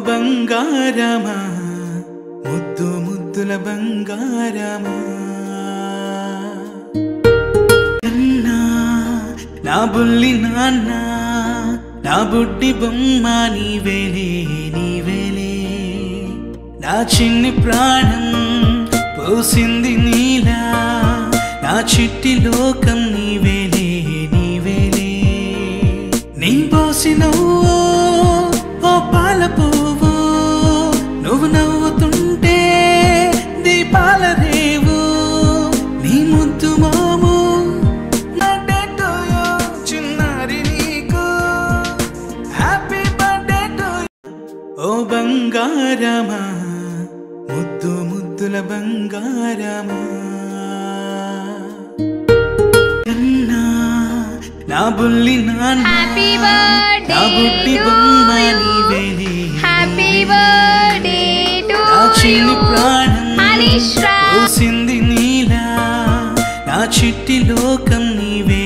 బంగారమా ముద్దు ముద్దుల బంగారమా కన్నా నా బుల్లి నాన్న నా బుడ్డి బొమ్మ నీవేలే నీవేలే నా చిన్ని ప్రాణం పోసింది నీలా నా చిట్టి లోకం నీవేలే నీవేలే నీ పోసినవు ఓ పాల పువ్వు నువ్వు నవ్వుతుంటే దీపాల రేవు నీ ముద్దు మోము చిన్నారి నీకు హ్యాపీ బర్త్డే టు ఓ బంగారమా ముద్దు ముద్దుల బంగారమా కన్నా నా బుల్లి నాన్న నా బుడ్డి బొమ్మ నీవేలే నా చిన్ని ప్రాణం పోసింది నీలా నా చిట్టి లోకం నీవే